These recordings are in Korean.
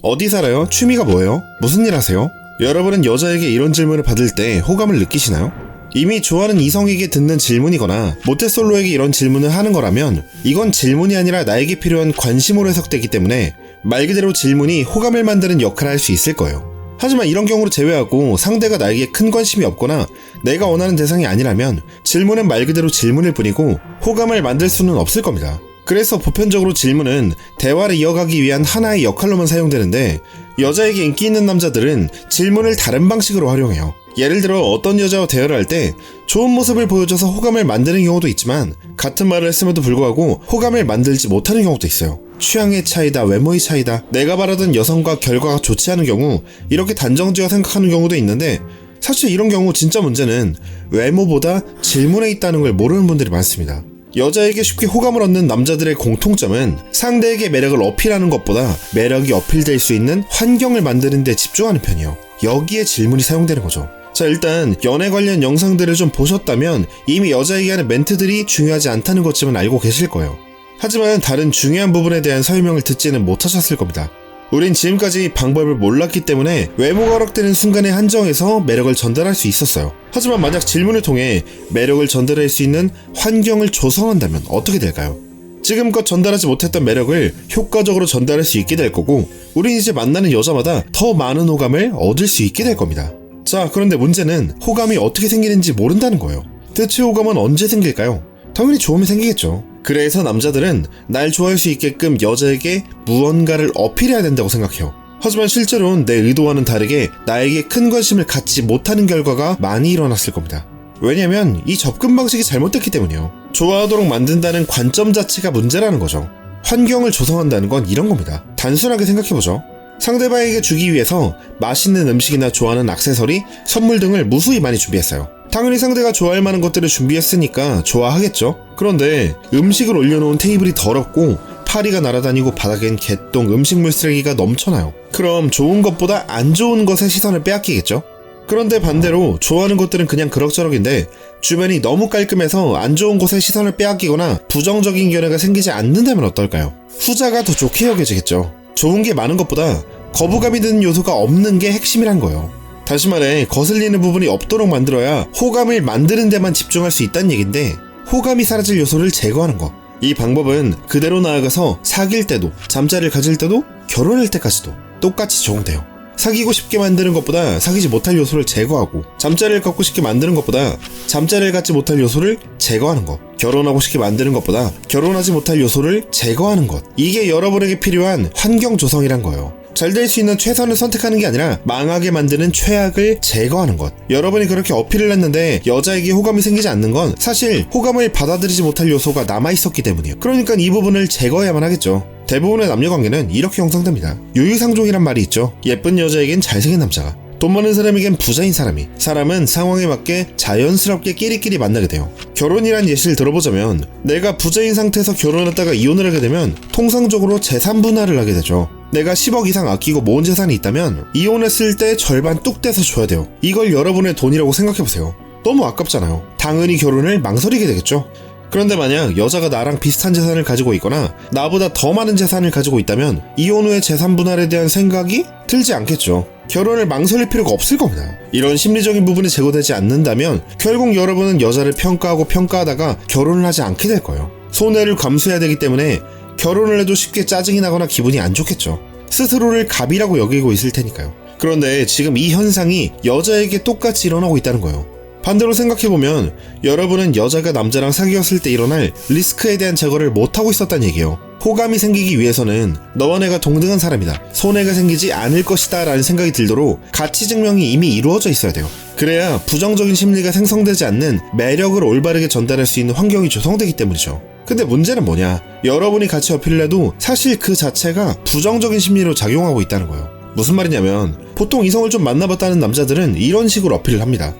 어디 살아요? 취미가 뭐예요? 무슨 일 하세요? 여러분은 여자에게 이런 질문을 받을 때 호감을 느끼시나요? 이미 좋아하는 이성에게 듣는 질문이거나 모태솔로에게 이런 질문을 하는 거라면 이건 질문이 아니라 나에게 필요한 관심으로 해석되기 때문에 말 그대로 질문이 호감을 만드는 역할을 할 수 있을 거예요. 하지만 이런 경우를 제외하고 상대가 나에게 큰 관심이 없거나 내가 원하는 대상이 아니라면 질문은 말 그대로 질문일 뿐이고 호감을 만들 수는 없을 겁니다. 그래서 보편적으로 질문은 대화를 이어가기 위한 하나의 역할로만 사용되는데 여자에게 인기 있는 남자들은 질문을 다른 방식으로 활용해요. 예를 들어 어떤 여자와 대화를 할 때 좋은 모습을 보여줘서 호감을 만드는 경우도 있지만 같은 말을 했음에도 불구하고 호감을 만들지 못하는 경우도 있어요. 취향의 차이다, 외모의 차이다, 내가 바라던 여성과 결과가 좋지 않은 경우 이렇게 단정지어 생각하는 경우도 있는데 사실 이런 경우 진짜 문제는 외모보다 질문에 있다는 걸 모르는 분들이 많습니다. 여자에게 쉽게 호감을 얻는 남자들의 공통점은 상대에게 매력을 어필하는 것보다 매력이 어필될 수 있는 환경을 만드는 데 집중하는 편이에요. 여기에 질문이 사용되는 거죠. 자, 일단 연애 관련 영상들을 좀 보셨다면 이미 여자에게 하는 멘트들이 중요하지 않다는 것쯤은 알고 계실 거예요. 하지만 다른 중요한 부분에 대한 설명을 듣지는 못하셨을 겁니다. 우린 지금까지 방법을 몰랐기 때문에 외모가 허락되는 순간에 한정해서 매력을 전달할 수 있었어요. 하지만 만약 질문을 통해 매력을 전달할 수 있는 환경을 조성한다면 어떻게 될까요? 지금껏 전달하지 못했던 매력을 효과적으로 전달할 수 있게 될 거고 우린 이제 만나는 여자마다 더 많은 호감을 얻을 수 있게 될 겁니다. 자, 그런데 문제는 호감이 어떻게 생기는지 모른다는 거예요. 대체 호감은 언제 생길까요? 당연히 좋으면 생기겠죠. 그래서 남자들은 날 좋아할 수 있게끔 여자에게 무언가를 어필해야 된다고 생각해요. 하지만 실제로는 내 의도와는 다르게 나에게 큰 관심을 갖지 못하는 결과가 많이 일어났을 겁니다. 왜냐면 이 접근 방식이 잘못됐기 때문이에요. 좋아하도록 만든다는 관점 자체가 문제라는 거죠. 환경을 조성한다는 건 이런 겁니다. 단순하게 생각해보죠. 상대방에게 주기 위해서 맛있는 음식이나 좋아하는 액세서리, 선물 등을 무수히 많이 준비했어요. 당연히 상대가 좋아할 만한 것들을 준비했으니까 좋아하겠죠? 그런데 음식을 올려놓은 테이블이 더럽고 파리가 날아다니고 바닥엔 개똥, 음식물 쓰레기가 넘쳐나요. 그럼 좋은 것보다 안 좋은 것에 시선을 빼앗기겠죠? 그런데 반대로 좋아하는 것들은 그냥 그럭저럭인데 주변이 너무 깔끔해서 안 좋은 곳에 시선을 빼앗기거나 부정적인 견해가 생기지 않는다면 어떨까요? 후자가 더 좋게 여겨지겠죠. 좋은 게 많은 것보다 거부감이 드는 요소가 없는 게 핵심이란 거예요. 다시 말해 거슬리는 부분이 없도록 만들어야 호감을 만드는 데만 집중할 수 있다는 얘긴데 호감이 사라질 요소를 제거하는 거. 이 방법은 그대로 나아가서 사귈 때도, 잠자리를 가질 때도, 결혼할 때까지도 똑같이 적용돼요. 사귀고 싶게 만드는 것보다 사귀지 못할 요소를 제거하고 잠자리를 갖고 싶게 만드는 것보다 잠자리를 갖지 못할 요소를 제거하는 것, 결혼하고 싶게 만드는 것보다 결혼하지 못할 요소를 제거하는 것, 이게 여러분에게 필요한 환경 조성이란 거예요. 잘 될 수 있는 최선을 선택하는 게 아니라 망하게 만드는 최악을 제거하는 것. 여러분이 그렇게 어필을 했는데 여자에게 호감이 생기지 않는 건 사실 호감을 받아들이지 못할 요소가 남아있었기 때문이에요. 그러니까 이 부분을 제거해야만 하겠죠. 대부분의 남녀관계는 이렇게 형성됩니다. 유유상종이란 말이 있죠. 예쁜 여자에겐 잘생긴 남자가, 돈 많은 사람에겐 부자인 사람이, 사람은 상황에 맞게 자연스럽게 끼리끼리 만나게 돼요. 결혼이란 예시를 들어보자면 내가 부자인 상태에서 결혼했다가 이혼을 하게 되면 통상적으로 재산 분할을 하게 되죠. 내가 10억 이상 아끼고 모은 재산이 있다면 이혼했을 때 절반 뚝 떼서 줘야 돼요. 이걸 여러분의 돈이라고 생각해보세요. 너무 아깝잖아요. 당연히 결혼을 망설이게 되겠죠. 그런데 만약 여자가 나랑 비슷한 재산을 가지고 있거나 나보다 더 많은 재산을 가지고 있다면 이혼 후의 재산 분할에 대한 생각이 들지 않겠죠. 결혼을 망설일 필요가 없을 겁니다. 이런 심리적인 부분이 제거되지 않는다면 결국 여러분은 여자를 평가하고 평가하다가 결혼을 하지 않게 될 거예요. 손해를 감수해야 되기 때문에 결혼을 해도 쉽게 짜증이 나거나 기분이 안 좋겠죠. 스스로를 갑이라고 여기고 있을 테니까요. 그런데 지금 이 현상이 여자에게 똑같이 일어나고 있다는 거예요. 반대로 생각해보면 여러분은 여자가 남자랑 사귀었을 때 일어날 리스크에 대한 제거를 못하고 있었다는 얘기예요. 호감이 생기기 위해서는 너와 내가 동등한 사람이다, 손해가 생기지 않을 것이다 라는 생각이 들도록 가치 증명이 이미 이루어져 있어야 돼요. 그래야 부정적인 심리가 생성되지 않는 매력을 올바르게 전달할 수 있는 환경이 조성되기 때문이죠. 근데 문제는 뭐냐, 여러분이 같이 어필을 해도 사실 그 자체가 부정적인 심리로 작용하고 있다는 거예요. 무슨 말이냐면 보통 이성을 좀 만나봤다는 남자들은 이런 식으로 어필을 합니다.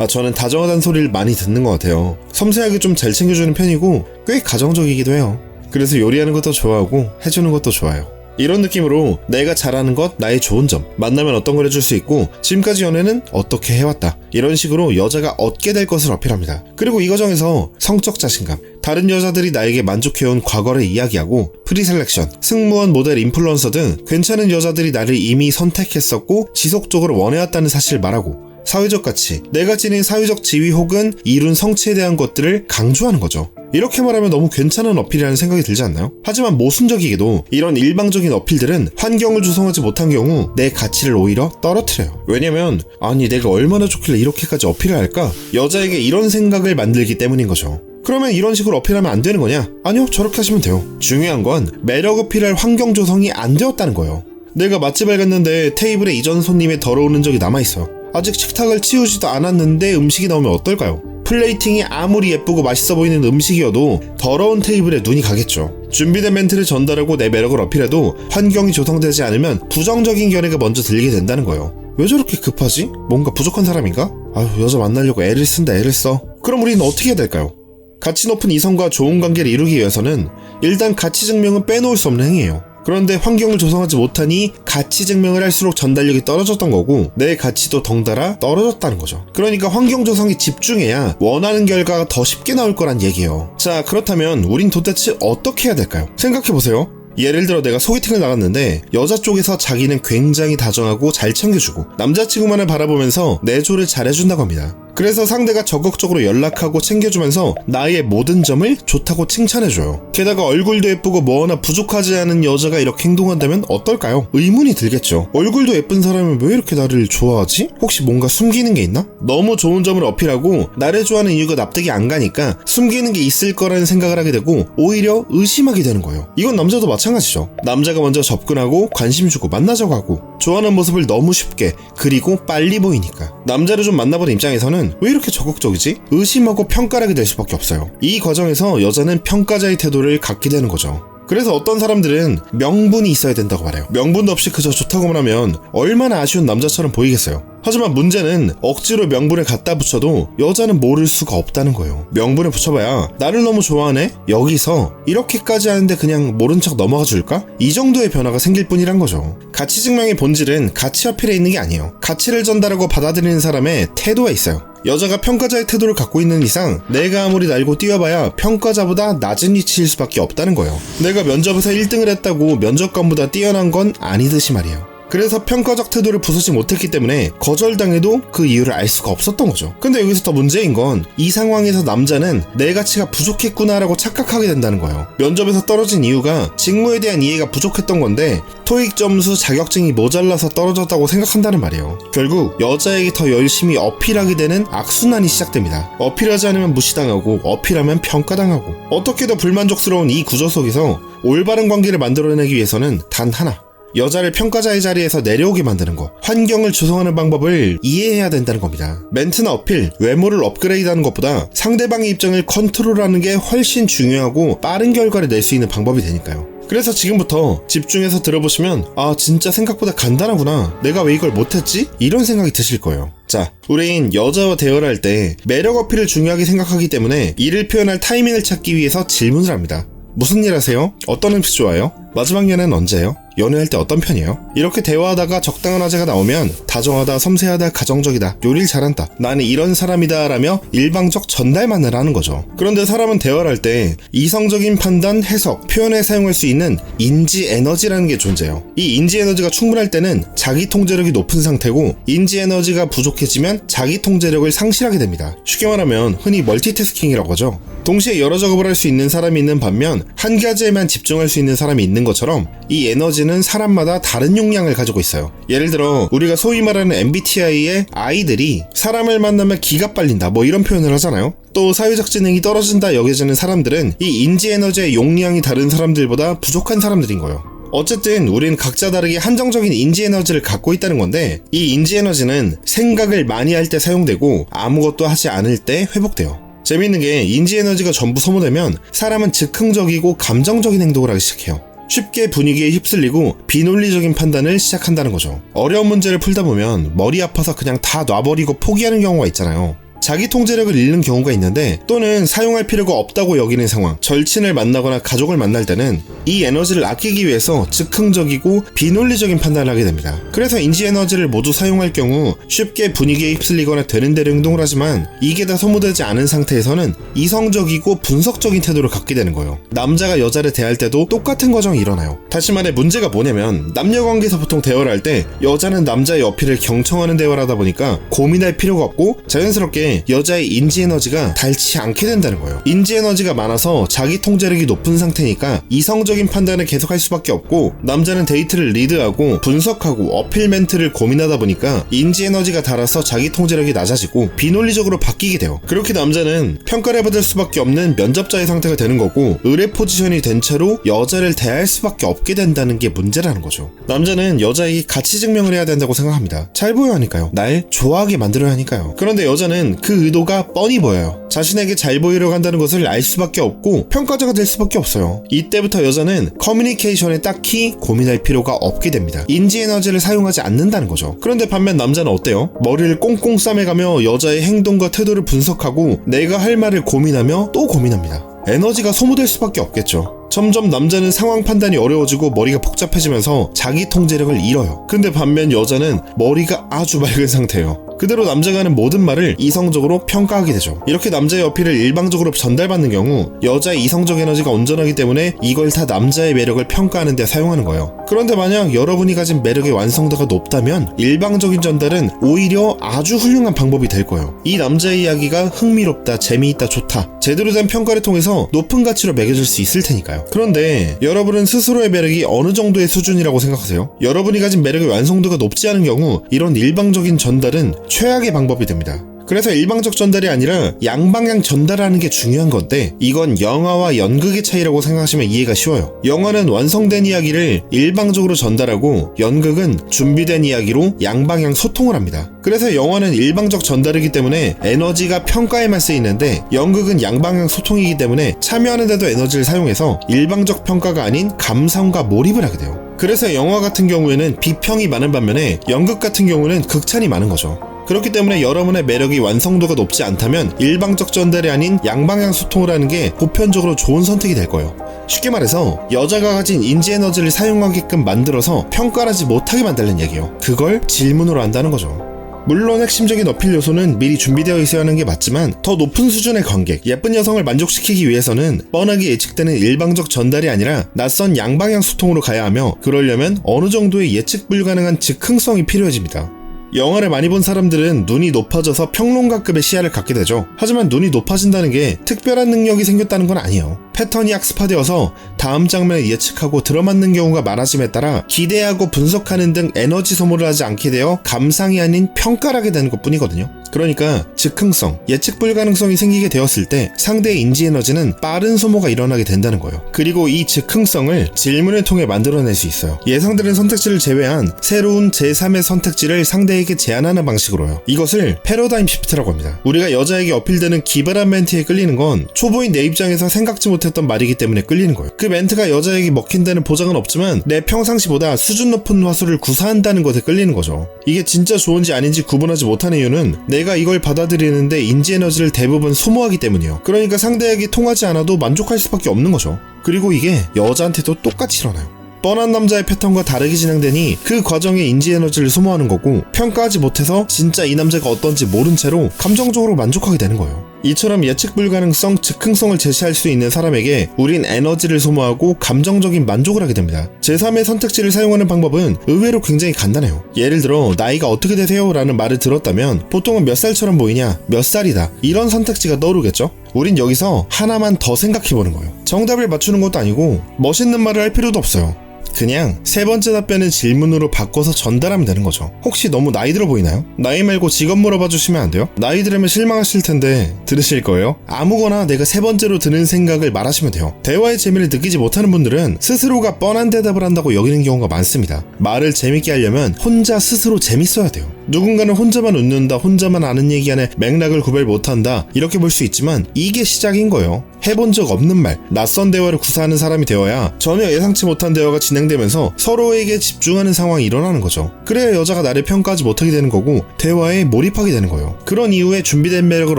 저는 다정하다는 소리를 많이 듣는 것 같아요. 섬세하게 좀 잘 챙겨주는 편이고 꽤 가정적이기도 해요. 그래서 요리하는 것도 좋아하고 해주는 것도 좋아요. 이런 느낌으로 내가 잘하는 것, 나의 좋은 점, 만나면 어떤 걸 해줄 수 있고 지금까지 연애는 어떻게 해왔다, 이런 식으로 여자가 얻게 될 것을 어필합니다. 그리고 이 과정에서 성적 자신감, 다른 여자들이 나에게 만족해온 과거를 이야기하고 프리셀렉션, 승무원, 모델, 인플루언서 등 괜찮은 여자들이 나를 이미 선택했었고 지속적으로 원해왔다는 사실을 말하고 사회적 가치, 내가 지닌 사회적 지위 혹은 이룬 성취에 대한 것들을 강조하는 거죠. 이렇게 말하면 너무 괜찮은 어필이라는 생각이 들지 않나요? 하지만 모순적이게도 이런 일방적인 어필들은 환경을 조성하지 못한 경우 내 가치를 오히려 떨어뜨려요. 왜냐면 아니 내가 얼마나 좋길래 이렇게까지 어필을 할까? 여자에게 이런 생각을 만들기 때문인 거죠. 그러면 이런 식으로 어필하면 안 되는 거냐? 아니요, 저렇게 하시면 돼요. 중요한 건 매력 어필할 환경 조성이 안 되었다는 거예요. 내가 맛집을 갔는데 테이블에 이전 손님의 더러운 흔적이 남아있어요. 아직 식탁을 치우지도 않았는데 음식이 나오면 어떨까요? 플레이팅이 아무리 예쁘고 맛있어 보이는 음식이어도 더러운 테이블에 눈이 가겠죠. 준비된 멘트를 전달하고 내 매력을 어필해도 환경이 조성되지 않으면 부정적인 견해가 먼저 들리게 된다는 거예요. 왜 저렇게 급하지? 뭔가 부족한 사람인가? 아유, 여자 만나려고 애를 쓴다, 애를 써. 그럼 우리는 어떻게 해야 될까요? 가치 높은 이성과 좋은 관계를 이루기 위해서는 일단 가치 증명은 빼놓을 수 없는 행위예요. 그런데 환경을 조성하지 못하니 가치 증명을 할수록 전달력이 떨어졌던 거고 내 가치도 덩달아 떨어졌다는 거죠. 그러니까 환경 조성에 집중해야 원하는 결과가 더 쉽게 나올 거란 얘기예요. 자, 그렇다면 우린 도대체 어떻게 해야 될까요? 생각해보세요. 예를 들어 내가 소개팅을 나갔는데 여자 쪽에서 자기는 굉장히 다정하고 잘 챙겨주고 남자친구만을 바라보면서 내조를 잘해준다고 합니다. 그래서 상대가 적극적으로 연락하고 챙겨주면서 나의 모든 점을 좋다고 칭찬해줘요. 게다가 얼굴도 예쁘고 뭐 하나 부족하지 않은 여자가 이렇게 행동한다면 어떨까요? 의문이 들겠죠. 얼굴도 예쁜 사람은 왜 이렇게 나를 좋아하지? 혹시 뭔가 숨기는 게 있나? 너무 좋은 점을 어필하고 나를 좋아하는 이유가 납득이 안 가니까 숨기는 게 있을 거라는 생각을 하게 되고 오히려 의심하게 되는 거예요. 이건 남자도 마찬가지죠. 남자가 먼저 접근하고 관심 주고 만나자고 하고 좋아하는 모습을 너무 쉽게 그리고 빨리 보이니까 남자를 좀 만나보는 입장에서는 왜 이렇게 적극적이지? 의심하고 평가를 하게 될 수밖에 없어요. 이 과정에서 여자는 평가자의 태도를 갖게 되는 거죠. 그래서 어떤 사람들은 명분이 있어야 된다고 말해요. 명분도 없이 그저 좋다고만 하면 얼마나 아쉬운 남자처럼 보이겠어요. 하지만 문제는 억지로 명분을 갖다 붙여도 여자는 모를 수가 없다는 거예요. 명분을 붙여봐야 나를 너무 좋아하네? 여기서 이렇게까지 하는데 그냥 모른 척 넘어가 줄까? 이 정도의 변화가 생길 뿐이란 거죠. 가치 증명의 본질은 가치 어필에 있는 게 아니에요. 가치를 전달하고 받아들이는 사람의 태도가 있어요. 여자가 평가자의 태도를 갖고 있는 이상 내가 아무리 날고 뛰어봐야 평가자보다 낮은 위치일 수밖에 없다는 거예요. 내가 면접에서 1등을 했다고 면접관보다 뛰어난 건 아니듯이 말이에요. 그래서 평가적 태도를 부수지 못했기 때문에 거절당해도 그 이유를 알 수가 없었던 거죠. 근데 여기서 더 문제인 건 이 상황에서 남자는 내 가치가 부족했구나라고 착각하게 된다는 거예요. 면접에서 떨어진 이유가 직무에 대한 이해가 부족했던 건데 토익 점수 자격증이 모자라서 떨어졌다고 생각한다는 말이에요. 결국 여자에게 더 열심히 어필하게 되는 악순환이 시작됩니다. 어필하지 않으면 무시당하고 어필하면 평가당하고 어떻게 더 불만족스러운 이 구조 속에서 올바른 관계를 만들어내기 위해서는 단 하나, 여자를 평가자의 자리에서 내려오게 만드는 것, 환경을 조성하는 방법을 이해해야 된다는 겁니다. 멘트나 어필, 외모를 업그레이드하는 것보다 상대방의 입장을 컨트롤하는 게 훨씬 중요하고 빠른 결과를 낼 수 있는 방법이 되니까요. 그래서 지금부터 집중해서 들어보시면 아 진짜 생각보다 간단하구나, 내가 왜 이걸 못했지? 이런 생각이 드실 거예요. 자, 우린 여자와 대화를 할 때 매력 어필을 중요하게 생각하기 때문에 이를 표현할 타이밍을 찾기 위해서 질문을 합니다. 무슨 일 하세요? 어떤 음식 좋아해요? 마지막 연애는 언제예요? 연애할 때 어떤 편이에요? 이렇게 대화하다가 적당한 화제가 나오면 다정하다, 섬세하다, 가정적이다, 요리를 잘한다, 나는 이런 사람이다 라며 일방적 전달만을 하는 거죠. 그런데 사람은 대화를 할 때 이성적인 판단, 해석, 표현에 사용할 수 있는 인지 에너지라는 게 존재해요. 이 인지 에너지가 충분할 때는 자기 통제력이 높은 상태고 인지 에너지가 부족해지면 자기 통제력을 상실하게 됩니다. 쉽게 말하면 흔히 멀티태스킹이라고 하죠. 동시에 여러 작업을 할 수 있는 사람이 있는 반면 한 가지에만 집중할 수 있는 사람이 있는 것처럼 이 에너지는 사람마다 다른 용량을 가지고 있어요. 예를 들어 우리가 소위 말하는 MBTI의 I들이 사람을 만나면 기가 빨린다 뭐 이런 표현을 하잖아요. 또 사회적 지능이 떨어진다 여겨지는 사람들은 이 인지 에너지의 용량이 다른 사람들보다 부족한 사람들인 거예요. 어쨌든 우리는 각자 다르게 한정적인 인지 에너지를 갖고 있다는 건데 이 인지 에너지는 생각을 많이 할 때 사용되고 아무것도 하지 않을 때 회복돼요. 재밌는 게 인지 에너지가 전부 소모되면 사람은 즉흥적이고 감정적인 행동을 하기 시작해요. 쉽게 분위기에 휩쓸리고 비논리적인 판단을 시작한다는 거죠. 어려운 문제를 풀다 보면 머리 아파서 그냥 다 놔버리고 포기하는 경우가 있잖아요. 자기 통제력을 잃는 경우가 있는데, 또는 사용할 필요가 없다고 여기는 상황, 절친을 만나거나 가족을 만날 때는 이 에너지를 아끼기 위해서 즉흥적이고 비논리적인 판단을 하게 됩니다. 그래서 인지 에너지를 모두 사용할 경우 쉽게 분위기에 휩쓸리거나 되는 대로 행동을 하지만, 이게 다 소모되지 않은 상태에서는 이성적이고 분석적인 태도를 갖게 되는 거예요. 남자가 여자를 대할 때도 똑같은 과정이 일어나요. 다시 말해 문제가 뭐냐면, 남녀관계에서 보통 대화를 할 때 여자는 남자의 어필을 경청하는 대화를 하다 보니까 고민할 필요가 없고 자연스럽게 여자의 인지 에너지가 닳지 않게 된다는 거예요. 인지 에너지가 많아서 자기 통제력이 높은 상태니까 이성적인 판단을 계속할 수밖에 없고, 남자는 데이트를 리드하고 분석하고 어필 멘트를 고민하다 보니까 인지 에너지가 닳아서 자기 통제력이 낮아지고 비논리적으로 바뀌게 돼요. 그렇게 남자는 평가를 받을 수밖에 없는 면접자의 상태가 되는 거고, 의뢰 포지션이 된 채로 여자를 대할 수밖에 없게 된다는 게 문제라는 거죠. 남자는 여자에게 가치 증명을 해야 된다고 생각합니다. 잘 보여야 하니까요. 날 좋아하게 만들어야 하니까요. 그런데 여자는 그 의도가 뻔히 보여요. 자신에게 잘 보이려고 한다는 것을 알 수밖에 없고 평가자가 될 수밖에 없어요. 이때부터 여자는 커뮤니케이션에 딱히 고민할 필요가 없게 됩니다. 인지 에너지를 사용하지 않는다는 거죠. 그런데 반면 남자는 어때요? 머리를 꽁꽁 싸매가며 여자의 행동과 태도를 분석하고 내가 할 말을 고민하며 또 고민합니다. 에너지가 소모될 수밖에 없겠죠. 점점 남자는 상황 판단이 어려워지고 머리가 복잡해지면서 자기 통제력을 잃어요. 근데 반면 여자는 머리가 아주 맑은 상태예요. 그대로 남자가 하는 모든 말을 이성적으로 평가하게 되죠. 이렇게 남자의 어필을 일방적으로 전달받는 경우 여자의 이성적 에너지가 온전하기 때문에 이걸 다 남자의 매력을 평가하는 데 사용하는 거예요. 그런데 만약 여러분이 가진 매력의 완성도가 높다면 일방적인 전달은 오히려 아주 훌륭한 방법이 될 거예요. 이 남자의 이야기가 흥미롭다, 재미있다, 좋다, 제대로 된 평가를 통해서 높은 가치로 매겨질 수 있을 테니까요. 그런데 여러분은 스스로의 매력이 어느 정도의 수준이라고 생각하세요? 여러분이 가진 매력의 완성도가 높지 않은 경우 이런 일방적인 전달은 최악의 방법이 됩니다. 그래서 일방적 전달이 아니라 양방향 전달하는 게 중요한 건데, 이건 영화와 연극의 차이라고 생각하시면 이해가 쉬워요. 영화는 완성된 이야기를 일방적으로 전달하고 연극은 준비된 이야기로 양방향 소통을 합니다. 그래서 영화는 일방적 전달이기 때문에 에너지가 평가에만 쓰이는데, 연극은 양방향 소통이기 때문에 참여하는데도 에너지를 사용해서 일방적 평가가 아닌 감상과 몰입을 하게 돼요. 그래서 영화 같은 경우에는 비평이 많은 반면에 연극 같은 경우는 극찬이 많은 거죠. 그렇기 때문에 여러분의 매력이 완성도가 높지 않다면 일방적 전달이 아닌 양방향 소통을 하는 게 보편적으로 좋은 선택이 될 거예요. 쉽게 말해서 여자가 가진 인지 에너지를 사용하게끔 만들어서 평가를 하지 못하게 만들는 얘기예요. 그걸 질문으로 한다는 거죠. 물론 핵심적인 어필 요소는 미리 준비되어 있어야 하는 게 맞지만, 더 높은 수준의 관객, 예쁜 여성을 만족시키기 위해서는 뻔하게 예측되는 일방적 전달이 아니라 낯선 양방향 소통으로 가야 하며, 그러려면 어느 정도의 예측 불가능한 즉흥성이 필요해집니다. 영화를 많이 본 사람들은 눈이 높아져서 평론가급의 시야를 갖게 되죠. 하지만 눈이 높아진다는 게 특별한 능력이 생겼다는 건 아니에요. 패턴이 학습화되어서 다음 장면을 예측하고 들어맞는 경우가 많아짐에 따라 기대하고 분석하는 등 에너지 소모를 하지 않게 되어 감상이 아닌 평가를 하게 되는 것 뿐이거든요. 그러니까 즉흥성, 예측 불가능성이 생기게 되었을 때 상대의 인지 에너지는 빠른 소모가 일어나게 된다는 거예요. 그리고 이 즉흥성을 질문을 통해 만들어낼 수 있어요. 예상되는 선택지를 제외한 새로운 제3의 선택지를 상대에게 제안하는 방식으로요. 이것을 패러다임 시프트라고 합니다. 우리가 여자에게 어필되는 기발한 멘트에 끌리는 건 초보인 내 입장에서 생각지 못했던 말이기 때문에 끌리는 거예요. 그 멘트가 여자에게 먹힌다는 보장은 없지만 내 평상시보다 수준 높은 화술을 구사한다는 것에 끌리는 거죠. 이게 진짜 좋은지 아닌지 구분하지 못하는 이유는 내가 이걸 받아들이는데 인지 에너지를 대부분 소모하기 때문이에요. 그러니까 상대에게 통하지 않아도 만족할 수밖에 없는 거죠. 그리고 이게 여자한테도 똑같이 일어나요. 뻔한 남자의 패턴과 다르게 진행되니 그 과정에 인지 에너지를 소모하는 거고, 평가하지 못해서 진짜 이 남자가 어떤지 모른 채로 감정적으로 만족하게 되는 거예요. 이처럼 예측 불가능성, 즉흥성을 제시할 수 있는 사람에게 우린 에너지를 소모하고 감정적인 만족을 하게 됩니다. 제3의 선택지를 사용하는 방법은 의외로 굉장히 간단해요. 예를 들어 나이가 어떻게 되세요? 라는 말을 들었다면 보통은 몇 살처럼 보이냐? 몇 살이다? 이런 선택지가 떠오르겠죠? 우린 여기서 하나만 더 생각해보는 거예요. 정답을 맞추는 것도 아니고 멋있는 말을 할 필요도 없어요. 그냥 세 번째 답변은 질문으로 바꿔서 전달하면 되는 거죠. 혹시 너무 나이 들어 보이나요? 나이 말고 직업 물어봐 주시면 안 돼요? 나이 들으면 실망하실 텐데 들으실 거예요? 아무거나 내가 세 번째로 드는 생각을 말하시면 돼요. 대화의 재미를 느끼지 못하는 분들은 스스로가 뻔한 대답을 한다고 여기는 경우가 많습니다. 말을 재밌게 하려면 혼자 스스로 재밌어야 돼요. 누군가는 혼자만 웃는다, 혼자만 아는 얘기 안에 맥락을 구별 못한다, 이렇게 볼 수 있지만 이게 시작인 거예요. 해본 적 없는 말, 낯선 대화를 구사하는 사람이 되어야 전혀 예상치 못한 대화가 진행되면서 서로에게 집중하는 상황이 일어나는 거죠. 그래야 여자가 나를 평가하지 못하게 되는 거고 대화에 몰입하게 되는 거예요. 그런 이후에 준비된 매력을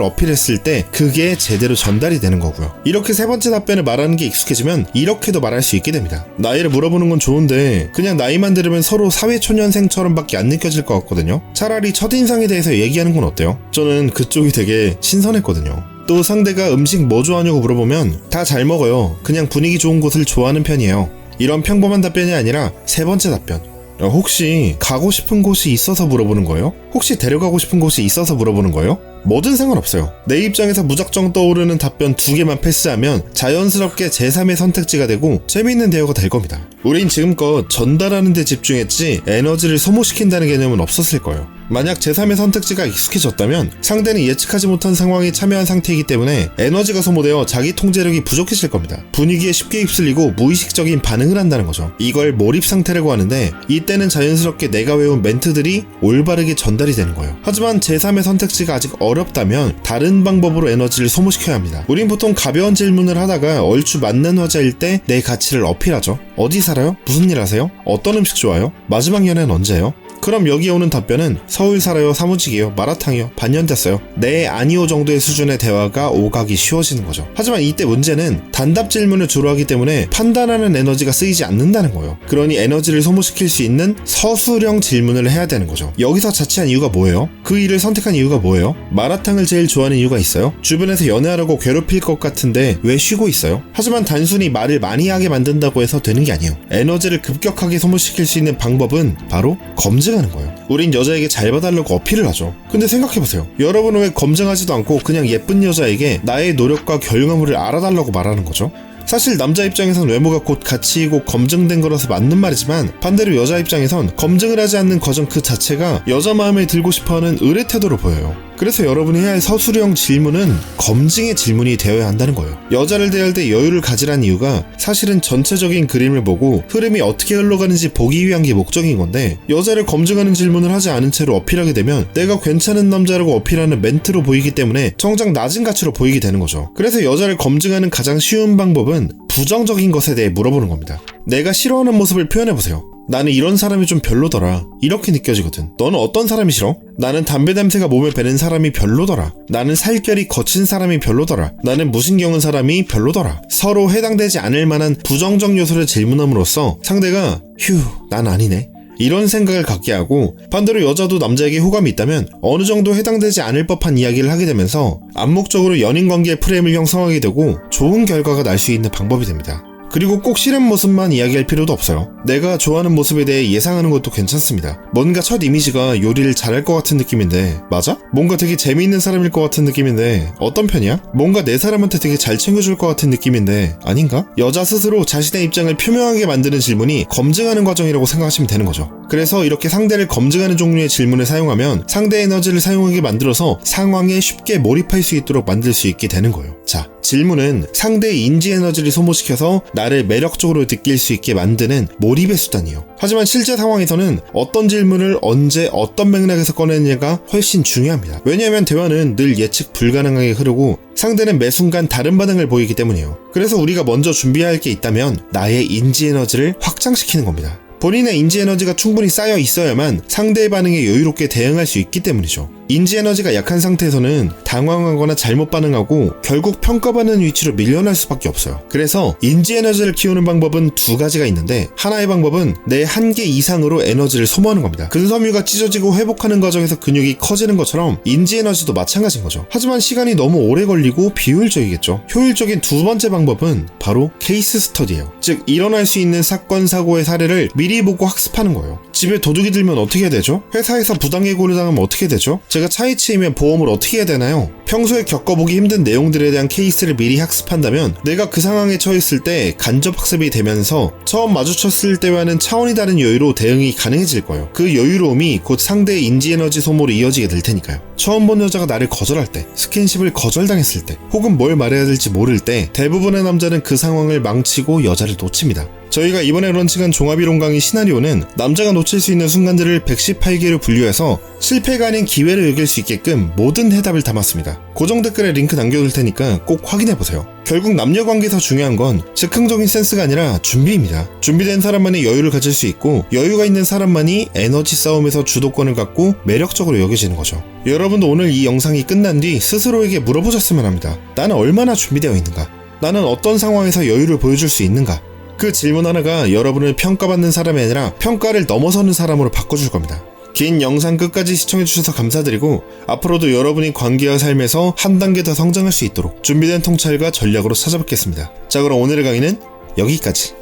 어필했을 때 그게 제대로 전달이 되는 거고요. 이렇게 세 번째 답변을 말하는 게 익숙해지면 이렇게도 말할 수 있게 됩니다. 나이를 물어보는 건 좋은데 그냥 나이만 들으면 서로 사회초년생처럼밖에 안 느껴질 것 같거든요. 차라리 첫인상에 대해서 얘기하는 건 어때요? 저는 그쪽이 되게 신선했거든요. 또 상대가 음식 뭐 좋아하냐고 물어보면 다 잘 먹어요. 그냥 분위기 좋은 곳을 좋아하는 편이에요. 이런 평범한 답변이 아니라 세 번째 답변. 혹시 가고 싶은 곳이 있어서 물어보는 거예요? 혹시 데려가고 싶은 곳이 있어서 물어보는 거예요? 뭐든 상관없어요. 내 입장에서 무작정 떠오르는 답변 2개만 패스하면 자연스럽게 제3의 선택지가 되고 재미있는 대화가 될 겁니다. 우린 지금껏 전달하는 데 집중했지 에너지를 소모시킨다는 개념은 없었을 거예요. 만약 제3의 선택지가 익숙해졌다면 상대는 예측하지 못한 상황에 참여한 상태이기 때문에 에너지가 소모되어 자기 통제력이 부족해질 겁니다. 분위기에 쉽게 휩쓸리고 무의식적인 반응을 한다는 거죠. 이걸 몰입 상태라고 하는데 이때는 자연스럽게 내가 외운 멘트들이 올바르게 전달이 되는 거예요. 하지만 제3의 선택지가 아직 어렵다면 다른 방법으로 에너지를 소모시켜야 합니다. 우린 보통 가벼운 질문을 하다가 얼추 맞는 화자일 때 내 가치를 어필하죠. 어디 살아요? 무슨 일 하세요? 어떤 음식 좋아요? 마지막 연애는 언제예요? 그럼 여기에 오는 답변은 서울 살아요, 사무직이요, 마라탕이요, 반년 됐어요. 네, 아니요 정도의 수준의 대화가 오가기 쉬워지는 거죠. 하지만 이때 문제는 단답 질문을 주로 하기 때문에 판단하는 에너지가 쓰이지 않는다는 거예요. 그러니 에너지를 소모시킬 수 있는 서술형 질문을 해야 되는 거죠. 여기서 자취한 이유가 뭐예요? 그 일을 선택한 이유가 뭐예요? 마라탕을 제일 좋아하는 이유가 있어요? 주변에서 연애하려고 괴롭힐 것 같은데 왜 쉬고 있어요? 하지만 단순히 말을 많이 하게 만든다고 해서 되는 게 아니에요. 에너지를 급격하게 소모시킬 수 있는 방법은 바로 검증하는 거예요. 우린 여자에게 잘 봐달라고 어필을 하죠. 근데 생각해보세요. 여러분은 왜 검증하지도 않고 그냥 예쁜 여자에게 나의 노력과 결과물을 알아달라고 말하는 거죠? 사실 남자 입장에선 외모가 곧 가치이고 검증된 거라서 맞는 말이지만 반대로 여자 입장에선 검증을 하지 않는 과정 그 자체가 여자 마음에 들고 싶어하는 의뢰 태도로 보여요. 그래서 여러분이 해야 할 서술형 질문은 검증의 질문이 되어야 한다는 거예요. 여자를 대할 때 여유를 가지란 이유가 사실은 전체적인 그림을 보고 흐름이 어떻게 흘러가는지 보기 위한 게 목적인 건데 여자를 검증하는 질문을 하지 않은 채로 어필하게 되면 내가 괜찮은 남자라고 어필하는 멘트로 보이기 때문에 정작 낮은 가치로 보이게 되는 거죠. 그래서 여자를 검증하는 가장 쉬운 방법은 부정적인 것에 대해 물어보는 겁니다. 내가 싫어하는 모습을 표현해보세요. 나는 이런 사람이 좀 별로더라. 이렇게 느껴지거든. 너는 어떤 사람이 싫어? 나는 담배 냄새가 몸에 배는 사람이 별로더라. 나는 살결이 거친 사람이 별로더라. 나는 무신경은 사람이 별로더라. 서로 해당되지 않을 만한 부정적 요소를 질문함으로써 상대가 휴, 난 아니네. 이런 생각을 갖게 하고 반대로 여자도 남자에게 호감이 있다면 어느 정도 해당되지 않을 법한 이야기를 하게 되면서 암묵적으로 연인관계의 프레임을 형성하게 되고 좋은 결과가 날 수 있는 방법이 됩니다. 그리고 꼭 싫은 모습만 이야기할 필요도 없어요. 내가 좋아하는 모습에 대해 예상하는 것도 괜찮습니다. 뭔가 첫 이미지가 요리를 잘할 것 같은 느낌인데 맞아? 뭔가 되게 재미있는 사람일 것 같은 느낌인데 어떤 편이야? 뭔가 내 사람한테 되게 잘 챙겨줄 것 같은 느낌인데 아닌가? 여자 스스로 자신의 입장을 표명하게 만드는 질문이 검증하는 과정이라고 생각하시면 되는 거죠. 그래서 이렇게 상대를 검증하는 종류의 질문을 사용하면 상대 에너지를 사용하게 만들어서 상황에 쉽게 몰입할 수 있도록 만들 수 있게 되는 거예요. 자, 질문은 상대의 인지 에너지를 소모시켜서 나를 매력적으로 느낄 수 있게 만드는 몰입의 수단이에요. 하지만 실제 상황에서는 어떤 질문을 언제 어떤 맥락에서 꺼내느냐가 훨씬 중요합니다. 왜냐하면 대화는 늘 예측 불가능하게 흐르고 상대는 매 순간 다른 반응을 보이기 때문이에요. 그래서 우리가 먼저 준비해야 할 게 있다면 나의 인지 에너지를 확장시키는 겁니다. 본인의 인지 에너지가 충분히 쌓여 있어야만 상대의 반응에 여유롭게 대응할 수 있기 때문이죠. 인지 에너지가 약한 상태에서는 당황하거나 잘못 반응하고 결국 평가받는 위치로 밀려날 수밖에 없어요. 그래서 인지 에너지를 키우는 방법은 2가지가 있는데 하나의 방법은 내 한계 이상으로 에너지를 소모하는 겁니다. 근섬유가 찢어지고 회복하는 과정에서 근육이 커지는 것처럼 인지 에너지도 마찬가지인 거죠. 하지만 시간이 너무 오래 걸리고 비효율적이겠죠. 효율적인 2번째 방법은 바로 케이스 스터디예요. 즉 일어날 수 있는 사건 사고의 사례를 미리 보고 학습하는 거예요. 집에 도둑이 들면 어떻게 해야 되죠? 회사에서 부당해고를 당하면 어떻게 되죠? 제가 차에 치이면 보험을 어떻게 해야 되나요? 평소에 겪어보기 힘든 내용들에 대한 케이스를 미리 학습한다면 내가 그 상황에 처했을 때 간접 학습이 되면서 처음 마주쳤을 때와는 차원이 다른 여유로 대응이 가능해질 거예요. 그 여유로움이 곧 상대의 인지 에너지 소모로 이어지게 될 테니까요. 처음 본 여자가 나를 거절할 때, 스킨십을 거절당했을 때, 혹은 뭘 말해야 될지 모를 때 대부분의 남자는 그 상황을 망치고 여자를 놓칩니다. 저희가 이번에 런칭한 종합이론 강의 시나리오는 남자가 놓칠 수 있는 순간들을 118개로 분류해서 실패가 아닌 기회를 여길 수 있게끔 모든 해답을 담았습니다. 고정 댓글에 링크 남겨둘 테니까 꼭 확인해보세요. 결국 남녀 관계에서 중요한 건 즉흥적인 센스가 아니라 준비입니다. 준비된 사람만이 여유를 가질 수 있고 여유가 있는 사람만이 에너지 싸움에서 주도권을 갖고 매력적으로 여겨지는 거죠. 여러분도 오늘 이 영상이 끝난 뒤 스스로에게 물어보셨으면 합니다. 나는 얼마나 준비되어 있는가? 나는 어떤 상황에서 여유를 보여줄 수 있는가? 그 질문 하나가 여러분을 평가받는 사람이 아니라 평가를 넘어서는 사람으로 바꿔줄 겁니다. 긴 영상 끝까지 시청해주셔서 감사드리고 앞으로도 여러분이 관계와 삶에서 한 단계 더 성장할 수 있도록 준비된 통찰과 전략으로 찾아뵙겠습니다. 자, 그럼 오늘의 강의는 여기까지.